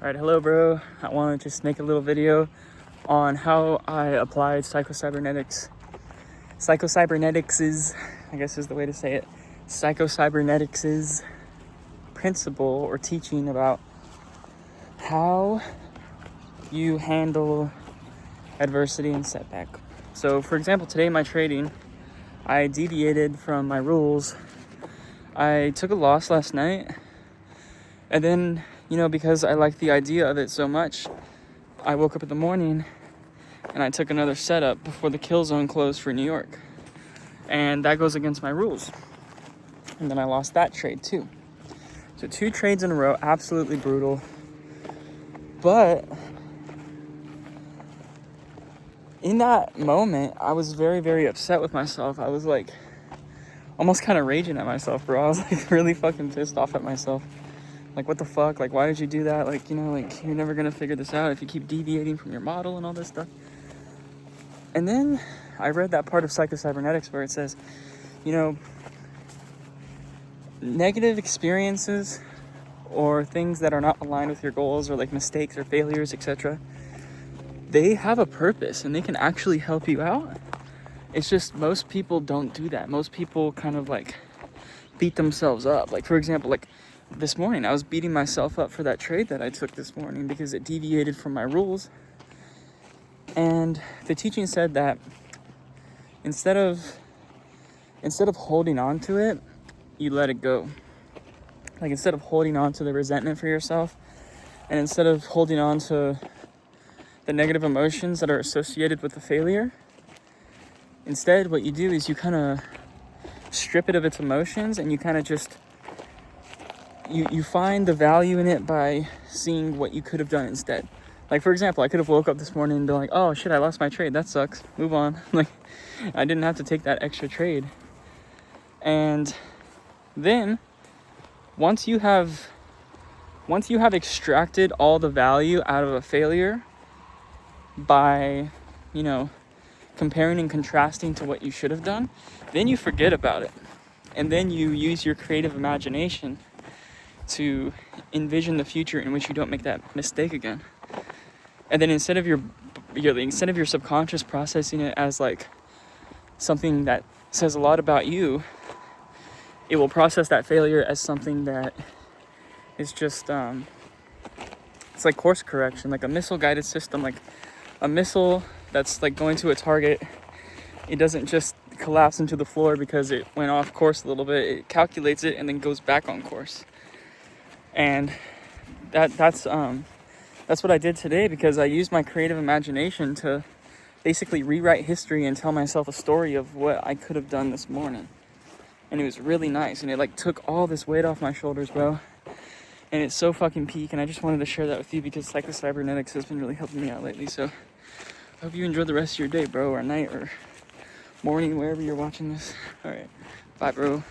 Alright, hello bro. I want to just make a little video on how I applied psychocybernetics. Psychocybernetics is the way to say it. Psychocybernetics principle or teaching about how you handle adversity and setback. So for example, today in my trading, I deviated from my rules. I took a loss last night, and then, because I like the idea of it so much, I woke up in the morning and I took another setup before the kill zone closed for New York. And that goes against my rules. And then I lost that trade too. So 2 trades in a row, absolutely brutal. But in that moment, I was very, very upset with myself. I was like, almost kind of raging at myself, bro. I was like really fucking pissed off at myself. Like, what the fuck? Like, why did you do that? Like, you're never gonna figure this out if you keep deviating from your model and all this stuff. And then I read that part of psychocybernetics where it says, negative experiences or things that are not aligned with your goals, or like mistakes or failures, etc., they have a purpose and they can actually help you out. It's just most people don't do that. Most people kind of like beat themselves up. Like, for example, like this morning, I was beating myself up for that trade that I took this morning because it deviated from my rules. And the teaching said that instead of holding on to it, you let it go. Like, instead of holding on to the resentment for yourself, and instead of holding on to the negative emotions that are associated with the failure, instead what you do is you kind of strip it of its emotions, and you kind of just you find the value in it by seeing what you could have done instead. Like, for example, I could have woke up this morning and been like, oh shit, I lost my trade, that sucks, move on. Like, I didn't have to take that extra trade. And then once you have extracted all the value out of a failure by comparing and contrasting to what you should have done, then you forget about it, and then you use your creative imagination to envision the future in which you don't make that mistake again. And then instead of your subconscious processing it as like something that says a lot about you, it will process that failure as something that is just it's like course correction, like a missile guided system. Like a missile that's like going to a target, it doesn't just collapse into the floor because it went off course a little bit. It calculates it and then goes back on course. And that's what I did today, because I used my creative imagination to basically rewrite history and tell myself a story of what I could have done this morning. And it was really nice, and it like took all this weight off my shoulders, bro. And it's so fucking peak, and I just wanted to share that with you because psychocybernetics has been really helping me out lately. So I hope you enjoy the rest of your day, bro, or night, or morning, wherever you're watching this. All right, bye, bro.